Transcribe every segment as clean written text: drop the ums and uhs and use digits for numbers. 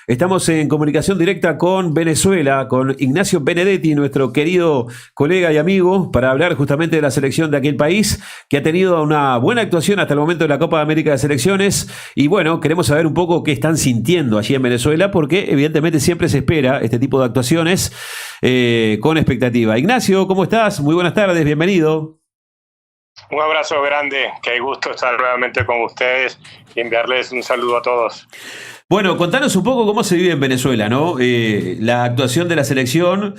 Estamos en comunicación directa con Venezuela, con Ignacio Benedetti, nuestro querido colega y amigo, para hablar justamente de la selección de aquel país, que ha tenido una buena actuación hasta el momento de la Copa de América de Selecciones. Y bueno, queremos saber un poco qué están sintiendo allí en Venezuela, porque evidentemente siempre se espera este tipo de actuaciones con expectativa. Ignacio, ¿cómo estás? Muy buenas tardes, bienvenido. Un abrazo grande, qué gusto estar nuevamente con ustedes y enviarles un saludo a todos. Bueno, contanos un poco cómo se vive en Venezuela, ¿no? La actuación de la selección,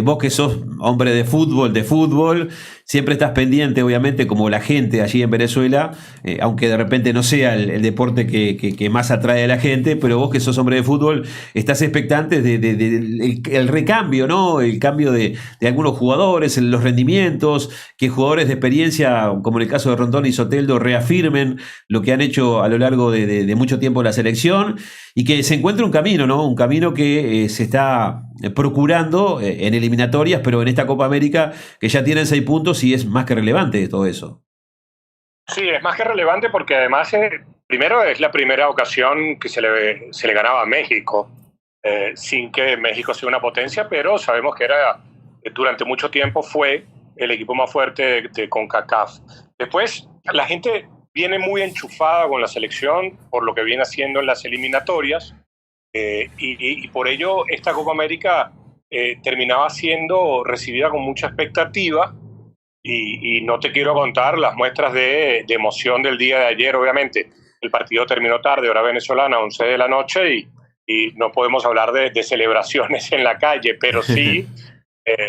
vos que sos hombre de fútbol, siempre estás pendiente, obviamente, como la gente allí en Venezuela, aunque de repente no sea el deporte que más atrae a la gente, pero vos que sos hombre de fútbol, estás expectante el recambio, ¿no? El cambio de algunos jugadores, los rendimientos, que jugadores de experiencia, como en el caso de Rondón y Soteldo, reafirmen lo que han hecho a lo largo de mucho tiempo en la selección. Y que se encuentre un camino, ¿no? Un camino que se está procurando en eliminatorias, pero en esta Copa América que ya tienen 6 puntos y es más que relevante todo eso. Sí, es más que relevante porque además, primero es la primera ocasión que se le ganaba a México, sin que México sea una potencia, pero sabemos que durante mucho tiempo fue el equipo más fuerte de CONCACAF. Después, la gente viene muy enchufada con la selección por lo que viene haciendo en las eliminatorias y por ello esta Copa América terminaba siendo recibida con mucha expectativa y no te quiero contar las muestras de emoción del día de ayer. Obviamente el partido terminó tarde, hora venezolana, 11 de la noche y no podemos hablar de celebraciones en la calle, pero sí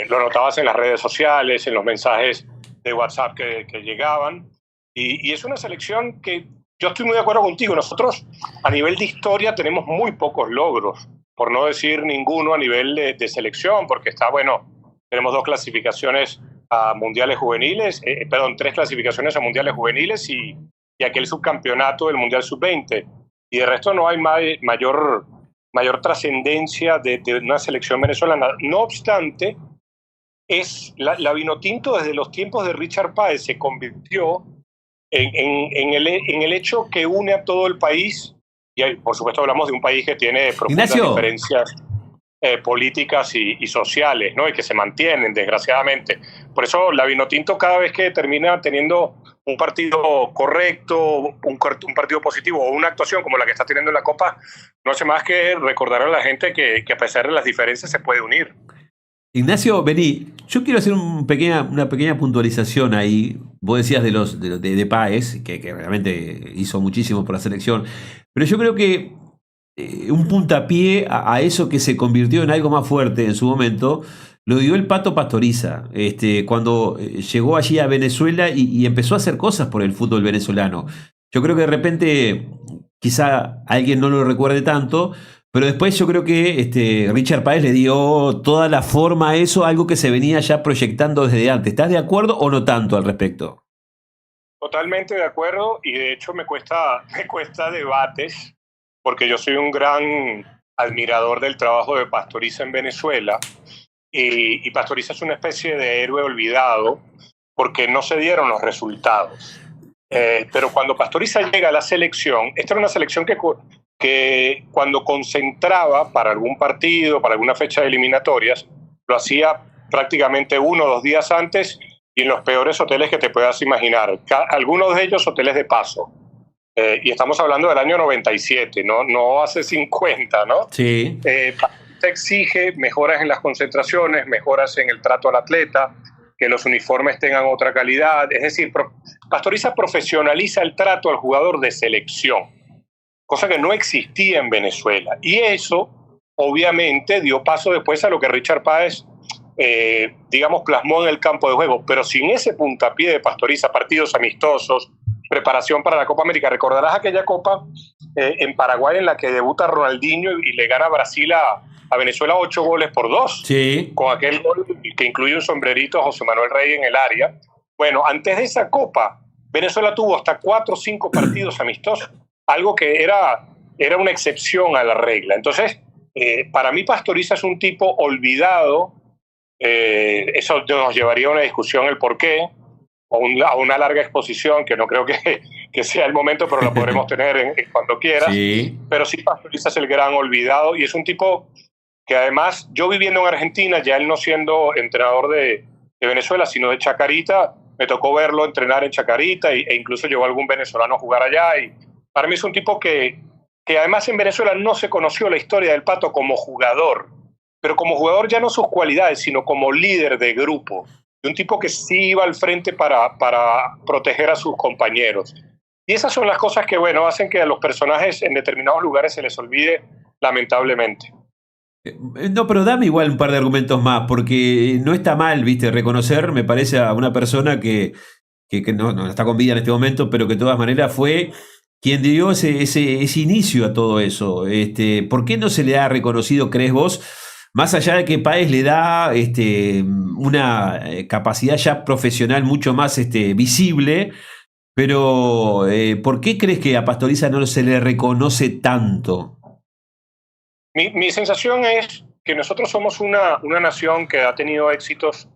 lo notabas en las redes sociales, en los mensajes de WhatsApp que llegaban. Y es una selección que yo estoy muy de acuerdo contigo. Nosotros a nivel de historia tenemos muy pocos logros, por no decir ninguno a nivel de selección, porque tenemos 2 clasificaciones a mundiales juveniles, tres clasificaciones a mundiales juveniles y aquel subcampeonato del Mundial Sub-20. Y de resto no hay mayor trascendencia de una selección venezolana. No obstante, la Vinotinto desde los tiempos de Richard Páez se convirtió en el hecho que une a todo el país, y por supuesto hablamos de un país que tiene profundas diferencias políticas y sociales, ¿no? Y que se mantienen, desgraciadamente. Por eso la Vinotinto cada vez que termina teniendo un partido correcto, un partido positivo o una actuación como la que está teniendo en la Copa, no hace más que recordar a la gente que a pesar de las diferencias se puede unir. Ignacio, vení, yo quiero hacer una pequeña puntualización ahí. Vos decías de Páez, que realmente hizo muchísimo por la selección, pero yo creo que un puntapié a eso que se convirtió en algo más fuerte en su momento, lo dio el Pato Pastoriza, cuando llegó allí a Venezuela y empezó a hacer cosas por el fútbol venezolano. Yo creo que de repente, quizá alguien no lo recuerde tanto, pero después yo creo que Richard Páez le dio toda la forma a eso, algo que se venía ya proyectando desde antes. ¿Estás de acuerdo o no tanto al respecto? Totalmente de acuerdo, y de hecho me cuesta debates, porque yo soy un gran admirador del trabajo de Pastoriza en Venezuela, y Pastoriza es una especie de héroe olvidado, porque no se dieron los resultados. Pero cuando Pastoriza llega a la selección, esta era una selección que cuando concentraba para algún partido, para alguna fecha de eliminatorias, lo hacía prácticamente 1 o 2 días antes y en los peores hoteles que te puedas imaginar. Algunos de ellos hoteles de paso. Y estamos hablando del año 97, no hace 50, ¿no? Sí. Se exige mejoras en las concentraciones, mejoras en el trato al atleta, que los uniformes tengan otra calidad. Es decir, Pastoriza profesionaliza el trato al jugador de selección, cosa que no existía en Venezuela. Y eso, obviamente, dio paso después a lo que Richard Páez, plasmó en el campo de juego. Pero sin ese puntapié de Pastoriza, partidos amistosos, preparación para la Copa América. Recordarás aquella Copa en Paraguay en la que debuta Ronaldinho y le gana a Brasil a Venezuela 8-2. Sí. Con aquel gol que incluye un sombrerito a José Manuel Rey en el área. Bueno, antes de esa Copa, Venezuela tuvo hasta 4 o 5 partidos amistosos, algo que era una excepción a la regla. Entonces, para mí Pastoriza es un tipo olvidado. Eso nos llevaría a una discusión el por qué, a una larga exposición que no creo que que sea el momento, pero la podremos tener cuando quieras. Sí. Pero sí, Pastoriza es el gran olvidado y es un tipo que además, yo viviendo en Argentina, ya él no siendo entrenador de Venezuela, sino de Chacarita, me tocó verlo entrenar en Chacarita e incluso llevó a algún venezolano a jugar allá. Y para mí es un tipo que además en Venezuela no se conoció la historia del Pato como jugador, pero como jugador ya no sus cualidades, sino como líder de grupo. De un tipo que sí iba al frente para proteger a sus compañeros. Y esas son las cosas que, bueno, hacen que a los personajes en determinados lugares se les olvide, lamentablemente. No, pero dame igual un par de argumentos más, porque no está mal, viste, reconocer, me parece, a una persona que no está con vida en este momento, pero que de todas maneras fue quien dio ese inicio a todo eso. ¿Por qué no se le ha reconocido, crees vos, más allá de que Páez le da una capacidad ya profesional mucho más visible, pero ¿por qué crees que a Pastoriza no se le reconoce tanto? Mi sensación es que nosotros somos una nación que ha tenido éxitos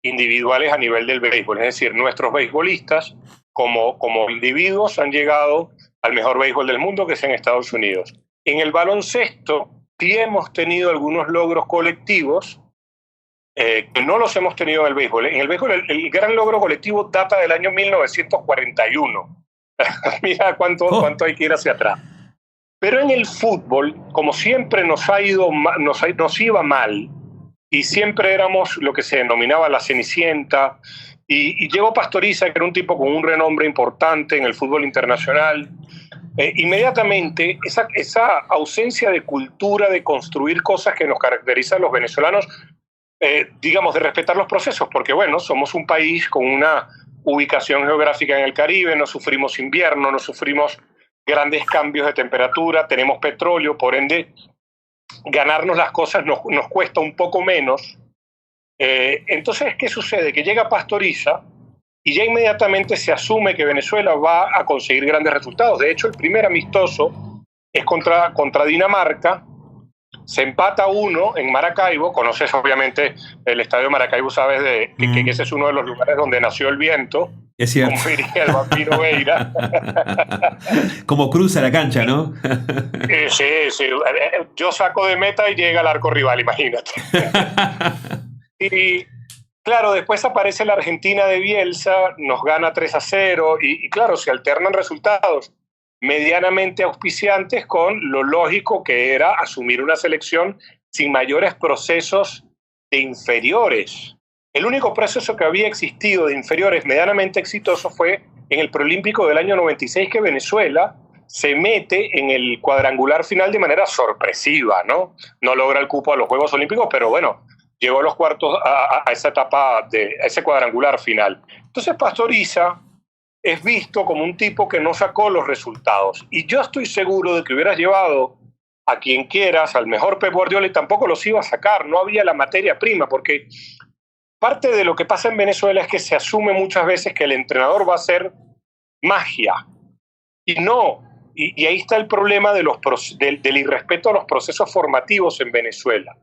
individuales a nivel del béisbol. Es decir, nuestros beisbolistas como individuos han llegado al mejor béisbol del mundo, que es en Estados Unidos. En el baloncesto sí hemos tenido algunos logros colectivos que no los hemos tenido en el béisbol. En el béisbol el gran logro colectivo data del año 1941. Mira cuánto hay que ir hacia atrás. Pero en el fútbol, como siempre nos iba mal, y siempre éramos lo que se denominaba la cenicienta, y llegó Pastoriza, que era un tipo con un renombre importante en el fútbol internacional. Inmediatamente, esa ausencia de cultura de construir cosas que nos caracterizan a los venezolanos, digamos, de respetar los procesos, porque bueno, somos un país con una ubicación geográfica en el Caribe, no sufrimos invierno, no sufrimos grandes cambios de temperatura, tenemos petróleo, por ende, ganarnos las cosas nos cuesta un poco menos. Entonces, ¿qué sucede? Que llega Pastoriza y ya inmediatamente se asume que Venezuela va a conseguir grandes resultados. De hecho, el primer amistoso es contra Dinamarca, se empata 1 en Maracaibo. Conoces obviamente el estadio Maracaibo, sabes que ese es uno de los lugares donde nació el viento. Es cierto. Como diría el vampiro Veira. Como cruza la cancha, ¿no? Sí. Yo saco de meta y llega al arco rival, imagínate. Y claro, después aparece la Argentina de Bielsa, nos gana 3-0 y claro, se alternan resultados medianamente auspiciantes con lo lógico que era asumir una selección sin mayores procesos de inferiores. El único proceso que había existido de inferiores medianamente exitoso fue en el preolímpico del año 96, que Venezuela se mete en el cuadrangular final de manera sorpresiva, ¿no? No logra el cupo a los Juegos Olímpicos, pero bueno, llegó a los cuartos, a esa etapa, a ese cuadrangular final. Entonces Pastoriza es visto como un tipo que no sacó los resultados. Y yo estoy seguro de que hubieras llevado a quien quieras, al mejor Pep Guardiola, y tampoco los iba a sacar. No había la materia prima, porque parte de lo que pasa en Venezuela es que se asume muchas veces que el entrenador va a hacer magia. Y no. Y ahí está el problema del irrespeto a los procesos formativos en Venezuela.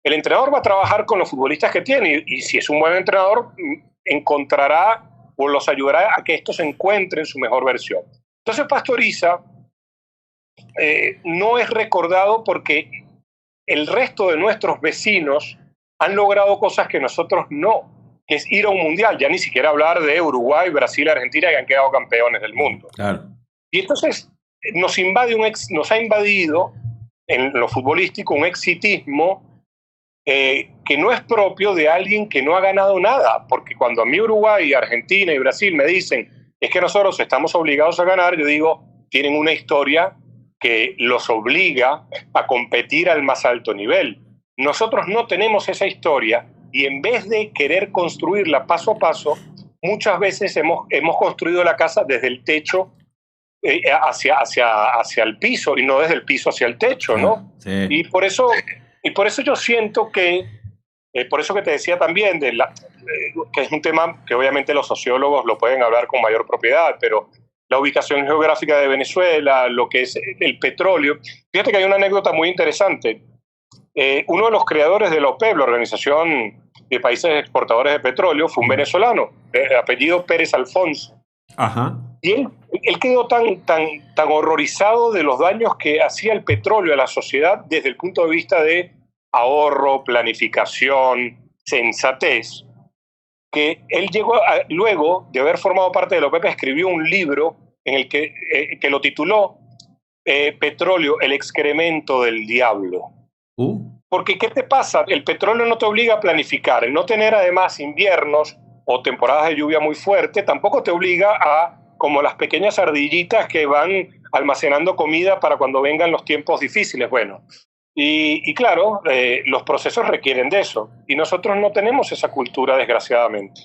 El entrenador va a trabajar con los futbolistas que tiene y si es un buen entrenador, encontrará o los ayudará a que estos encuentren su mejor versión. Entonces Pastoriza no es recordado porque el resto de nuestros vecinos han logrado cosas que nosotros no, que es ir a un mundial, ya ni siquiera hablar de Uruguay, Brasil, Argentina, que han quedado campeones del mundo. Claro. Y entonces nos ha invadido en lo futbolístico un exitismo que no es propio de alguien que no ha ganado nada, porque cuando a mí Uruguay, Argentina y Brasil me dicen es que nosotros estamos obligados a ganar, yo digo, tienen una historia que los obliga a competir al más alto nivel. Nosotros no tenemos esa historia y en vez de querer construirla paso a paso, muchas veces hemos construido la casa desde el techo hacia el piso y no desde el piso hacia el techo, ¿no? Sí. Y por eso yo siento que, por eso que te decía también, que es un tema que obviamente los sociólogos lo pueden hablar con mayor propiedad, pero la ubicación geográfica de Venezuela, lo que es el petróleo. Fíjate que hay una anécdota muy interesante. Uno de los creadores de la OPEP, la Organización de Países Exportadores de Petróleo, fue un venezolano, de apellido Pérez Alfonso. Ajá. Y él quedó tan horrorizado de los daños que hacía el petróleo a la sociedad desde el punto de vista de ahorro, planificación, sensatez, que él luego de haber formado parte de la OPEP, escribió un libro en el que lo tituló Petróleo, el excremento del diablo. Porque ¿qué te pasa? El petróleo no te obliga a planificar. El no tener además inviernos o temporadas de lluvia muy fuerte tampoco te obliga a, como las pequeñas ardillitas que van almacenando comida para cuando vengan los tiempos difíciles. Bueno, y claro, los procesos requieren de eso. Y nosotros no tenemos esa cultura, desgraciadamente.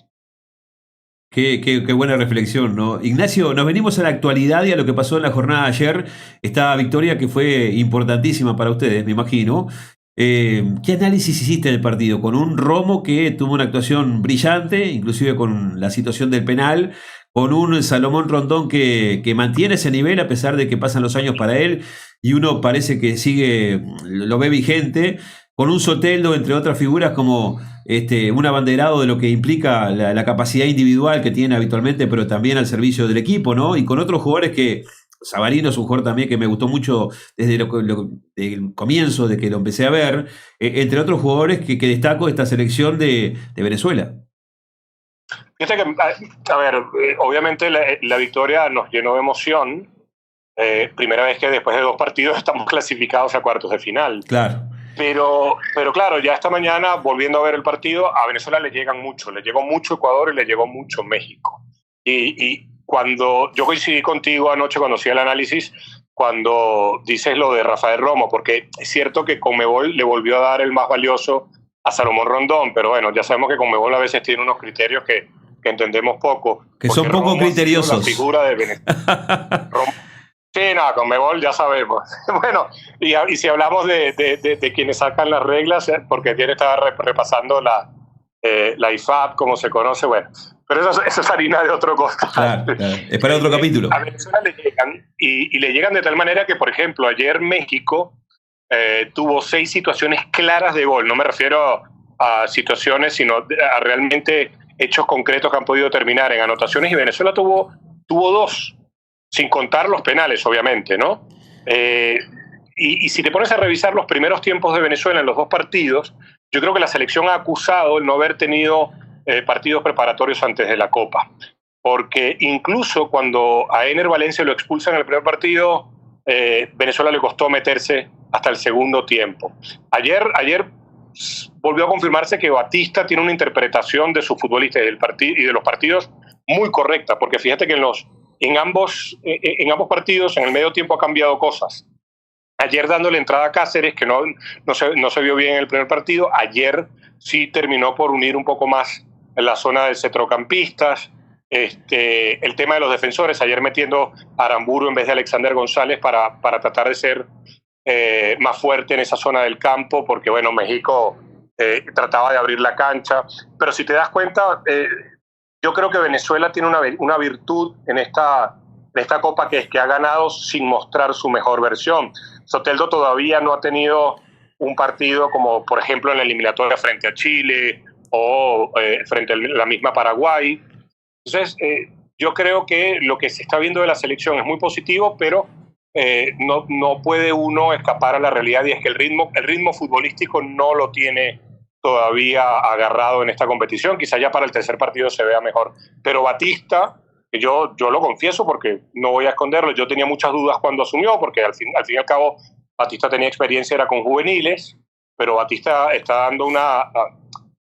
Qué buena reflexión, ¿no? Ignacio, nos venimos a la actualidad y a lo que pasó en la jornada de ayer. Esta victoria que fue importantísima para ustedes, me imagino. ¿Qué análisis hiciste del partido? Con un Romo que tuvo una actuación brillante, inclusive con la situación del penal, con un Salomón Rondón que mantiene ese nivel a pesar de que pasan los años para él y uno parece que lo ve vigente, con un Soteldo, entre otras figuras, como un abanderado de lo que implica la capacidad individual que tiene habitualmente, pero también al servicio del equipo, ¿no? Y con otros jugadores que Savarino es un jugador también que me gustó mucho desde el comienzo de que lo empecé a ver, entre otros jugadores que destaco esta selección de Venezuela. Fíjate que, a ver, obviamente la victoria nos llenó de emoción. Primera vez que después de 2 partidos estamos clasificados a cuartos de final. Claro. Pero claro, ya esta mañana, volviendo a ver el partido, a Venezuela le llegó mucho Ecuador y le llegó mucho México. Y cuando yo coincidí contigo anoche cuando hacía el análisis, cuando dices lo de Rafael Romo, porque es cierto que Conmebol le volvió a dar el más valioso a Salomón Rondón, pero bueno, ya sabemos que Conmebol a veces tiene unos criterios que entendemos poco. Que son poco criteriosos. La figura de Venezuela. Sí, no, Conmebol ya sabemos. Bueno, y si hablamos de quienes sacan las reglas, porque ayer estaba repasando la IFAB, como se conoce, bueno, pero eso es harina de otro costal. Claro. Es para otro capítulo. A Venezuela le llegan, y le llegan de tal manera que, por ejemplo, ayer México tuvo 6 situaciones claras de gol. No me refiero a situaciones, sino a realmente hechos concretos que han podido terminar en anotaciones, y Venezuela tuvo 2, sin contar los penales, obviamente, ¿no? Y si te pones a revisar los primeros tiempos de Venezuela en los 2 partidos, yo creo que la selección ha acusado el no haber tenido partidos preparatorios antes de la Copa. Porque incluso cuando a Ener Valencia lo expulsan en el primer partido, Venezuela le costó meterse hasta el segundo tiempo. Ayer volvió a confirmarse que Batista tiene una interpretación de sus futbolistas y de los partidos muy correcta, porque fíjate que en ambos partidos, en el medio tiempo, ha cambiado cosas. Ayer dándole entrada a Cáceres, que no se vio bien en el primer partido. Ayer sí terminó por unir un poco más en la zona de centrocampistas. El tema de los defensores, ayer metiendo a Aramburu en vez de Alexander González para tratar de ser más fuerte en esa zona del campo, porque bueno, México trataba de abrir la cancha. Pero si te das cuenta, yo creo que Venezuela tiene una virtud en esta Copa, que es que ha ganado sin mostrar su mejor versión. Soteldo todavía no ha tenido un partido como, por ejemplo, en la eliminatoria frente a Chile o frente a la misma Paraguay. Entonces, yo creo que lo que se está viendo de la selección es muy positivo, pero no puede uno escapar a la realidad, y es que el ritmo futbolístico no lo tiene todavía agarrado en esta competición. Quizá ya para el tercer partido se vea mejor. Pero Batista, que yo lo confieso porque no voy a esconderlo, yo tenía muchas dudas cuando asumió, porque al fin y al cabo Batista tenía experiencia, era con juveniles, pero Batista está dando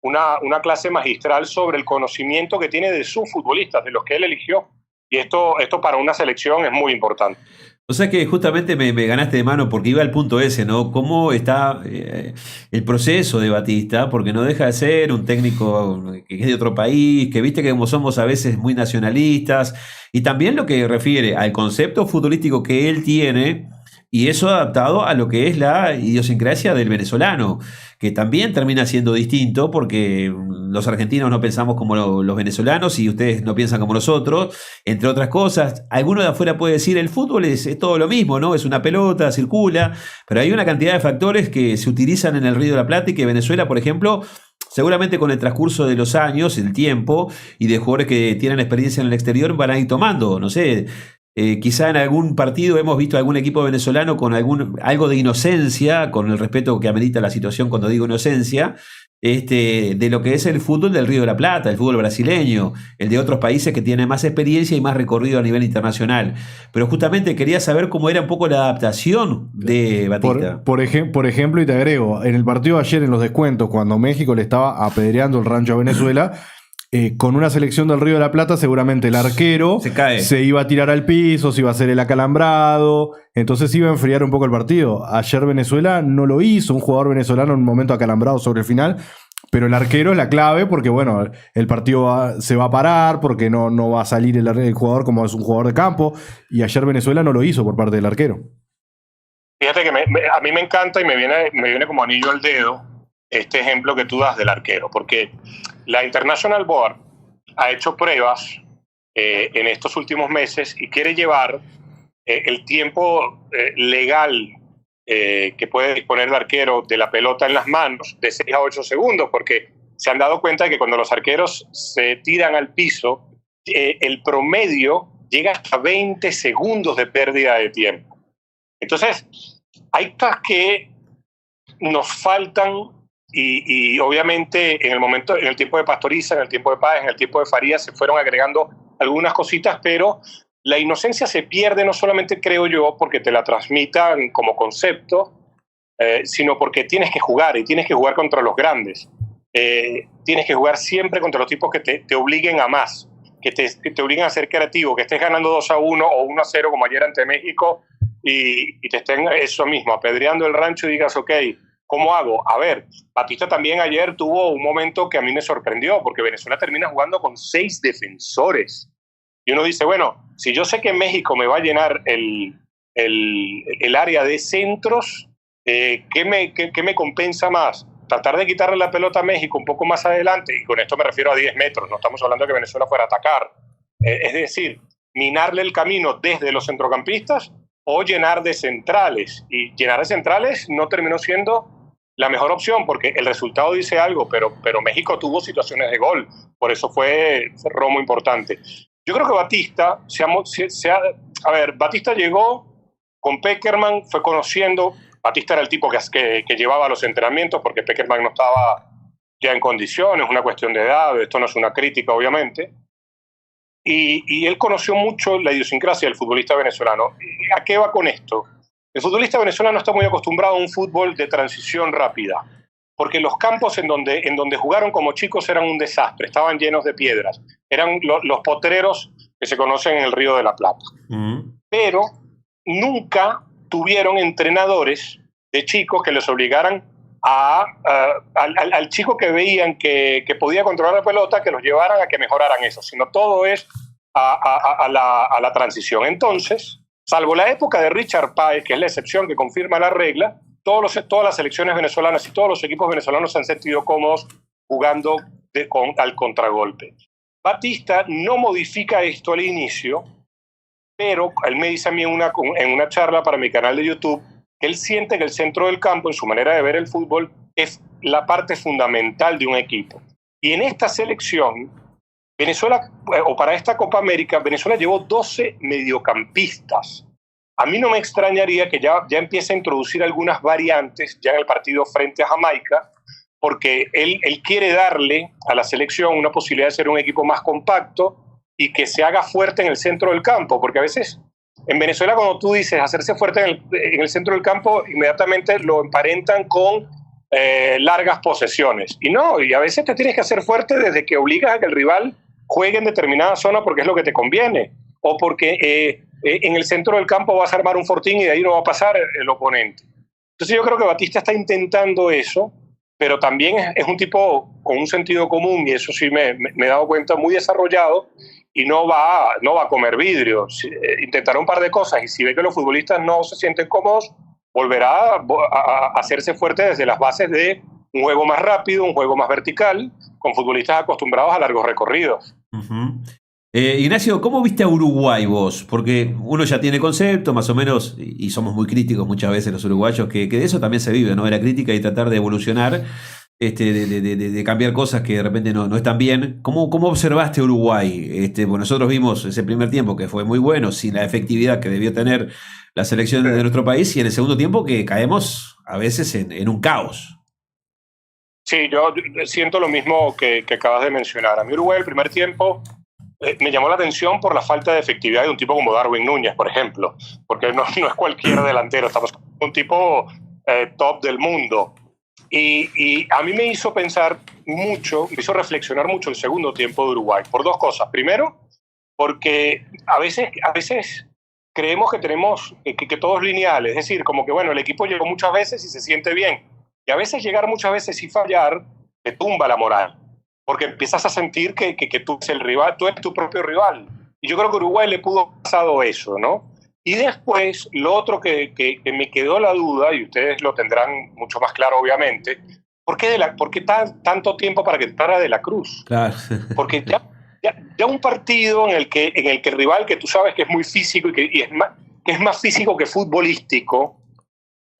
una clase magistral sobre el conocimiento que tiene de sus futbolistas, de los que él eligió, y esto para una selección es muy importante. O sea que justamente me ganaste de mano porque iba al punto ese, ¿no? ¿Cómo está el proceso de Batista? Porque no deja de ser un técnico que es de otro país, que viste que como somos a veces muy nacionalistas, y también lo que refiere al concepto futbolístico que él tiene, y eso adaptado a lo que es la idiosincrasia del venezolano, que también termina siendo distinto porque los argentinos no pensamos como los venezolanos y ustedes no piensan como nosotros, entre otras cosas. Alguno de afuera puede decir el fútbol es todo lo mismo, ¿no? Es una pelota, circula, pero hay una cantidad de factores que se utilizan en el Río de la Plata y que Venezuela, por ejemplo, seguramente con el transcurso de los años, el tiempo y de jugadores que tienen experiencia en el exterior van a ir tomando, no sé, Quizá en algún partido hemos visto algún equipo venezolano con algo de inocencia, con el respeto que amerita la situación cuando digo inocencia, de lo que es el fútbol del Río de la Plata, el fútbol brasileño, el de otros países que tienen más experiencia y más recorrido a nivel internacional. Pero justamente quería saber cómo era un poco la adaptación de Batista. Por ejemplo, y te agrego, en el partido de ayer en los descuentos, cuando México le estaba apedreando el rancho a Venezuela, con una selección del Río de la Plata, seguramente el arquero se iba a tirar al piso, se iba a hacer el acalambrado, entonces iba a enfriar un poco el partido. Ayer Venezuela no lo hizo, un jugador venezolano en un momento acalambrado sobre el final, pero el arquero es la clave porque, bueno, el partido se va a parar, porque no va a salir el jugador como es un jugador de campo, y ayer Venezuela no lo hizo por parte del arquero. Fíjate que a mí me encanta y me viene como anillo al dedo este ejemplo que tú das del arquero, porque la International Board ha hecho pruebas en estos últimos meses y quiere llevar el tiempo legal que puede disponer el arquero de la pelota en las manos de 6 a 8 segundos, porque se han dado cuenta de que cuando los arqueros se tiran al piso, el promedio llega hasta 20 segundos de pérdida de tiempo. Entonces, hay cosas que nos faltan. Y obviamente en el tiempo de Pastoriza, en el tiempo de Páez, en el tiempo de Farías se fueron agregando algunas cositas, pero la inocencia se pierde no solamente, creo yo, porque te la transmitan como concepto, sino porque tienes que jugar y tienes que jugar contra los grandes. Tienes que jugar siempre contra los tipos que te obliguen a más, que te obliguen a ser creativo, que estés ganando 2-1 o 1-0 como ayer ante México y te estén eso mismo, apedreando el rancho y digas, ok, ¿cómo hago? A ver, Batista también ayer tuvo un momento que a mí me sorprendió, porque Venezuela termina jugando con 6 defensores. Y uno dice, bueno, si yo sé que México me va a llenar el área de centros, ¿qué me compensa más? Tratar de quitarle la pelota a México un poco más adelante, y con esto me refiero a 10 metros, no estamos hablando de que Venezuela fuera a atacar. Es decir, minarle el camino desde los centrocampistas o llenar de centrales. Y llenar de centrales no terminó siendo la mejor opción, porque el resultado dice algo, pero México tuvo situaciones de gol, por eso fue romo importante. Yo creo que Batista, Batista llegó con Pekerman, fue conociendo, Batista era el tipo que llevaba los entrenamientos, porque Pekerman no estaba ya en condiciones, una cuestión de edad, esto no es una crítica obviamente, y él conoció mucho la idiosincrasia del futbolista venezolano. ¿A qué va con esto? El futbolista venezolano está muy acostumbrado a un fútbol de transición rápida, porque los campos en donde jugaron como chicos eran un desastre, estaban llenos de piedras, eran los potreros que se conocen en el Río de la Plata. Pero nunca tuvieron entrenadores de chicos que les obligaran al chico que veían que podía controlar la pelota, que los llevaran a que mejoraran eso, sino todo es a la transición. Entonces, salvo la época de Richard Páez, que es la excepción que confirma la regla, todas las selecciones venezolanas y todos los equipos venezolanos se han sentido cómodos jugando al contragolpe. Batista no modifica esto al inicio, pero él me dice a mí en una charla para mi canal de YouTube que él siente que el centro del campo, en su manera de ver el fútbol, es la parte fundamental de un equipo. Y en esta selección, Venezuela, o para esta Copa América, Venezuela llevó 12 mediocampistas. A mí no me extrañaría que ya empiece a introducir algunas variantes ya en el partido frente a Jamaica, porque él quiere darle a la selección una posibilidad de ser un equipo más compacto y que se haga fuerte en el centro del campo, porque a veces en Venezuela, cuando tú dices hacerse fuerte en el centro del campo, inmediatamente lo emparentan con largas posesiones. Y no, y a veces te tienes que hacer fuerte desde que obligas a que el rival juegue en determinada zona porque es lo que te conviene, o porque en el centro del campo vas a armar un fortín y de ahí no va a pasar el oponente. Entonces yo creo que Batista está intentando eso, pero también es un tipo con un sentido común, y eso sí me he dado cuenta, muy desarrollado, y no va a comer vidrio. Intentará un par de cosas, y si ve que los futbolistas no se sienten cómodos, volverá a hacerse fuerte desde las bases de un juego más rápido, un juego más vertical, con futbolistas acostumbrados a largos recorridos. Ignacio, ¿cómo viste a Uruguay vos? Porque uno ya tiene concepto, más o menos, y somos muy críticos muchas veces los uruguayos, que de eso también se vive, ¿no? De la crítica y tratar de evolucionar. de cambiar cosas que de repente no están bien. ¿Cómo observaste Uruguay? Bueno, nosotros vimos ese primer tiempo que fue muy bueno, sin la efectividad que debió tener la selección de nuestro país, y en el segundo tiempo que caemos a veces en un caos. Sí, yo siento lo mismo que acabas de mencionar. A mí Uruguay el primer tiempo me llamó la atención por la falta de efectividad de un tipo como Darwin Núñez, por ejemplo, porque no es cualquier delantero, estamos con un tipo top del mundo. Y a mí me hizo pensar mucho, me hizo reflexionar mucho el segundo tiempo de Uruguay, por dos cosas. Primero, porque a veces creemos que tenemos que todo es lineal, es decir, como que bueno, el equipo llegó muchas veces y se siente bien. Y a veces llegar muchas veces y fallar te tumba la moral, porque empiezas a sentir que tú eres el rival, tú eres tu propio rival. Y yo creo que a Uruguay le pudo haber pasado eso, ¿no? Y después, lo otro que me quedó la duda, y ustedes lo tendrán mucho más claro obviamente, ¿por qué tanto tiempo para que entrara De la Cruz? Claro. Porque ya un partido en el que el rival, que tú sabes que es muy físico que es más físico que futbolístico,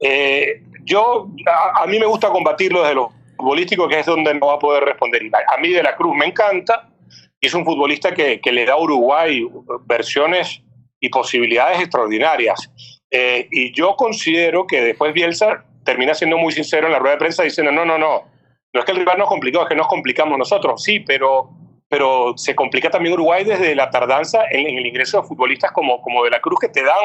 a mí me gusta combatirlo desde lo futbolístico, que es donde no va a poder responder. Y a mí De la Cruz me encanta, y es un futbolista que le da a Uruguay versiones y posibilidades extraordinarias. Y yo considero que después Bielsa termina siendo muy sincero en la rueda de prensa diciendo no es que el rival nos complicó, es que nos complicamos nosotros. Sí, pero se complica también Uruguay desde la tardanza en el ingreso de futbolistas como De la Cruz, que te dan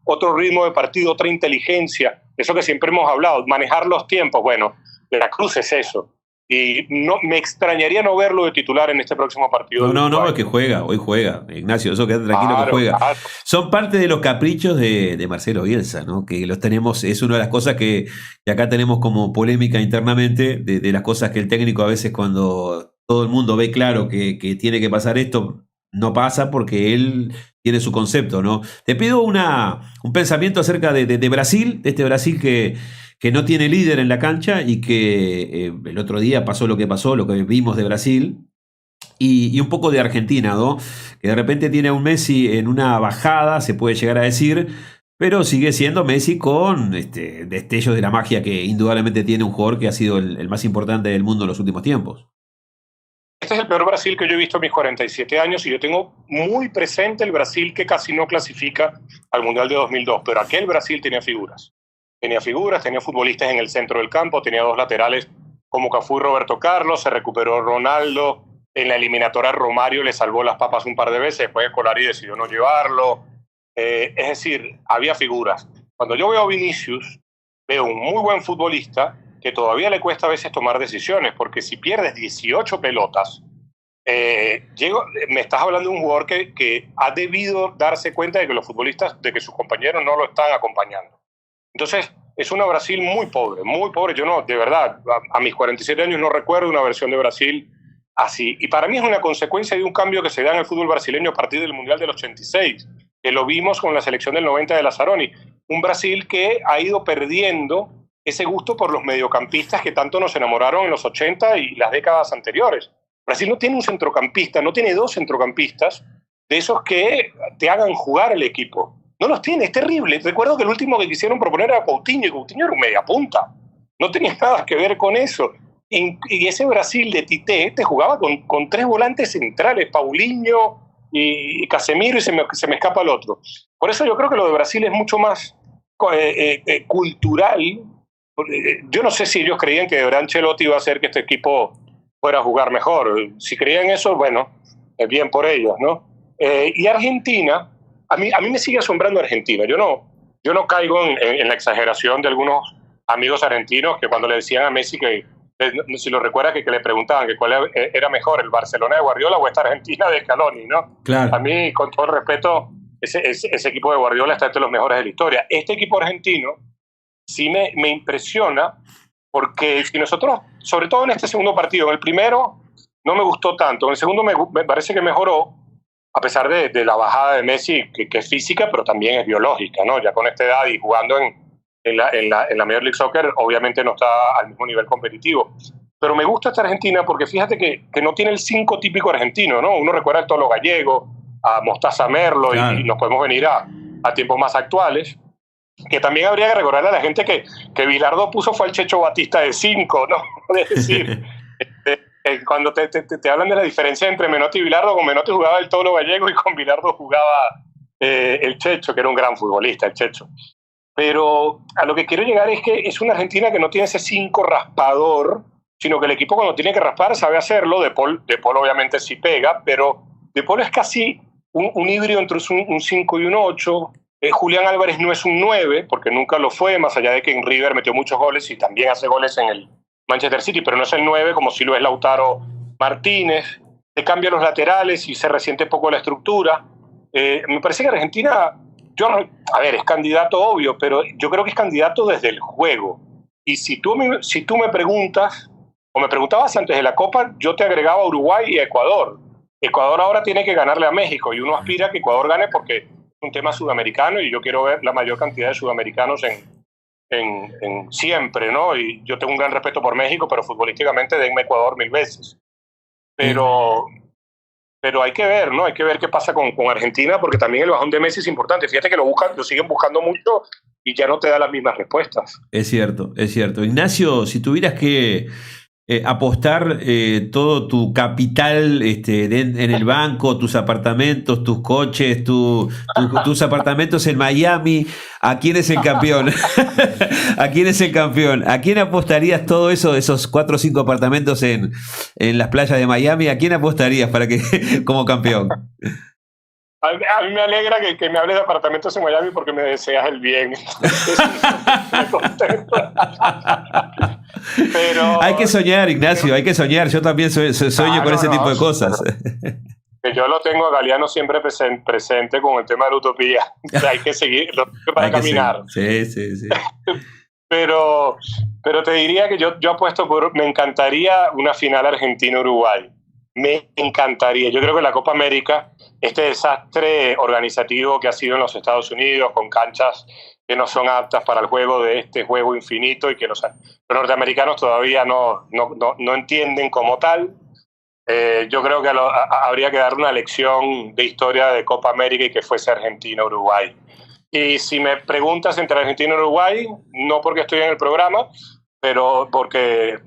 otro ritmo de partido, otra inteligencia, eso que siempre hemos hablado, manejar los tiempos. Bueno, De la Cruz es eso. Y no me extrañaría no verlo de titular en este próximo partido. No, es que hoy juega, Ignacio, eso queda tranquilo, que juega. Claro. Son parte de los caprichos de Marcelo Bielsa, ¿no? Que los tenemos, es una de las cosas que acá tenemos como polémica internamente, de las cosas que el técnico a veces, cuando todo el mundo ve claro que tiene que pasar esto, no pasa porque él tiene su concepto, ¿no? Te pido un pensamiento acerca de Brasil, de este Brasil que no tiene líder en la cancha, y que el otro día pasó lo que vimos de Brasil, y un poco de Argentina, ¿no? Que de repente tiene a un Messi en una bajada, se puede llegar a decir, pero sigue siendo Messi con destellos de la magia que indudablemente tiene un jugador que ha sido el más importante del mundo en los últimos tiempos. Este es el peor Brasil que yo he visto en mis 47 años, y yo tengo muy presente el Brasil que casi no clasifica al Mundial de 2002, pero aquel Brasil tenía figuras, tenía futbolistas en el centro del campo, tenía dos laterales como Cafú y Roberto Carlos, se recuperó Ronaldo, en la eliminatoria Romario le salvó las papas un par de veces, después Scolari decidió no llevarlo, es decir, había figuras. Cuando yo veo a Vinicius, veo un muy buen futbolista que todavía le cuesta a veces tomar decisiones, porque si pierdes 18 pelotas, me estás hablando de un jugador que ha debido darse cuenta de que los futbolistas, de que sus compañeros no lo están acompañando. Entonces, es una Brasil muy pobre, muy pobre. Yo no, de verdad, a mis 47 años no recuerdo una versión de Brasil así. Y para mí es una consecuencia de un cambio que se da en el fútbol brasileño a partir del Mundial del 86, que lo vimos con la selección del 90 de Lazzaroni. Un Brasil que ha ido perdiendo ese gusto por los mediocampistas que tanto nos enamoraron en los 80 y las décadas anteriores. Brasil no tiene un centrocampista, no tiene dos centrocampistas de esos que te hagan jugar el equipo. No los tiene, es terrible. Recuerdo que el último que quisieron proponer era Coutinho, y Coutinho era un mediapunta. No tenía nada que ver con eso. Y ese Brasil de Tite te jugaba con tres volantes centrales, Paulinho y Casemiro, y se me escapa el otro. Por eso yo creo que lo de Brasil es mucho más cultural. Yo no sé si ellos creían que de verdad Ancelotti iba a hacer que este equipo fuera a jugar mejor. Si creían eso, bueno, es bien por ellos, ¿no? Y Argentina, a mí me sigue asombrando Argentina. Yo no caigo en la exageración de algunos amigos argentinos que cuando le decían a Messi que, si lo recuerda, que le preguntaban que cuál era mejor, el Barcelona de Guardiola o esta Argentina de Scaloni, ¿no? Claro. A mí, con todo el respeto, ese equipo de Guardiola está entre los mejores de la historia. Este equipo argentino sí me impresiona, porque si nosotros, sobre todo en este segundo partido, en el primero no me gustó tanto, en el segundo me parece que mejoró, a pesar de la bajada de Messi, que es física, pero también es biológica, ¿no? Ya con esta edad y jugando en la Major League Soccer, obviamente no está al mismo nivel competitivo. Pero me gusta esta Argentina porque fíjate que no tiene el 5 típico argentino, ¿no? Uno recuerda al Tolo Gallego, a Mostaza Merlo, claro, y nos podemos venir a tiempos más actuales. que también habría que recordarle a la gente que Bilardo puso fue al Checho Batista de 5, ¿no? Es decir, cuando te hablan de la diferencia entre Menotti y Bilardo, con Menotti jugaba el Tolo Gallego y con Bilardo jugaba el Checho, que era un gran futbolista, el Checho. Pero a lo que quiero llegar es que es una Argentina que no tiene ese 5 raspador, sino que el equipo cuando tiene que raspar sabe hacerlo. De Paul obviamente sí pega, pero De Paul es casi un híbrido entre un 5 y un 8. Julián Álvarez no es un 9, porque nunca lo fue, más allá de que en River metió muchos goles y también hace goles en el Manchester City, pero no es el 9 como si lo es Lautaro Martínez. Se cambian los laterales y se resiente poco la estructura. Me parece que Argentina, es candidato obvio, pero yo creo que es candidato desde el juego. Y si tú me preguntas, o me preguntabas antes de la Copa, yo te agregaba a Uruguay y a Ecuador. Ecuador ahora tiene que ganarle a México y uno aspira a que Ecuador gane porque es un tema sudamericano y yo quiero ver la mayor cantidad de sudamericanos en siempre, ¿no? Y yo tengo un gran respeto por México, pero futbolísticamente denme Ecuador 1000 veces. Pero hay que ver, ¿no? Hay que ver qué pasa con Argentina, porque también el bajón de Messi es importante. Fíjate que lo siguen buscando mucho y ya no te da las mismas respuestas. Es cierto, es cierto. Ignacio, si tuvieras que apostar todo tu capital en el banco, tus apartamentos, tus coches, tus apartamentos en Miami, ¿a quién es el campeón? ¿A quién es el campeón? ¿A quién apostarías todo eso, esos 4 o 5 apartamentos en las playas de Miami? ¿A quién apostarías como campeón? A mí me alegra que me hables de apartamentos en Miami porque me deseas el bien. Estoy contento. Pero hay que soñar, Ignacio, hay que soñar. Yo también sueño con ese tipo de cosas. Que yo lo tengo a Galeano siempre presente con el tema de la utopía. Hay que seguir para caminar. Sí. Pero te diría que yo apuesto me encantaría una final Argentina-Uruguay. Me encantaría. Yo creo que la Copa América, este desastre organizativo que ha sido en los Estados Unidos, con canchas que no son aptas para el juego de este juego infinito y que los norteamericanos todavía no entienden como tal. Yo creo que habría que dar una lección de historia de Copa América y que fuese Argentina-Uruguay. Y si me preguntas entre Argentina y Uruguay, no porque estoy en el programa, pero porque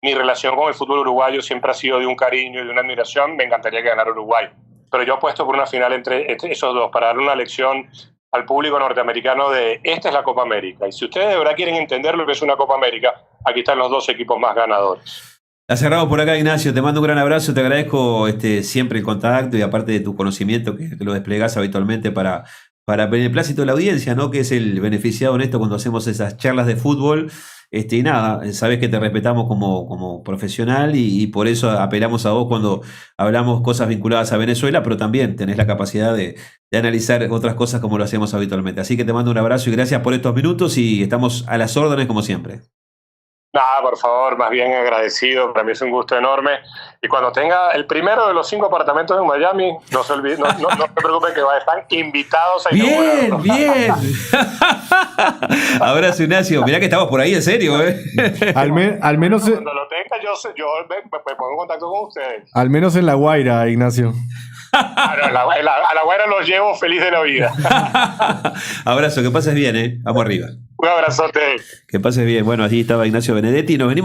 mi relación con el fútbol uruguayo siempre ha sido de un cariño y de una admiración, me encantaría que ganara Uruguay. Pero yo apuesto por una final entre esos dos para darle una lección al público norteamericano de esta es la Copa América. Y si ustedes de verdad quieren entender lo que es una Copa América, aquí están los 2 equipos más ganadores. Ha cerrado por acá, Ignacio. Te mando un gran abrazo. Te agradezco siempre el contacto y aparte de tu conocimiento que lo desplegás habitualmente para beneplácito de la audiencia, ¿no? Que es el beneficiado en esto cuando hacemos esas charlas de fútbol. Y nada, sabes que te respetamos como profesional y por eso apelamos a vos cuando hablamos cosas vinculadas a Venezuela, pero también tenés la capacidad de analizar otras cosas como lo hacemos habitualmente. Así que te mando un abrazo y gracias por estos minutos y estamos a las órdenes como siempre. Nada, por favor, más bien agradecido. Para mí es un gusto enorme. Y cuando tenga el primero de los 5 apartamentos en Miami, no se preocupen que están invitados a inaugurarlo. Bien. Abrazo, Ignacio. Mirá que estamos por ahí, en serio, Al menos cuando lo tenga, yo me pongo en contacto con ustedes. Al menos en La Guaira, Ignacio. A la Guaira los llevo feliz de la vida. Abrazo, que pases bien, Vamos arriba. Un abrazote. Que pases bien. Bueno, allí estaba Ignacio Benedetti. Nos venimos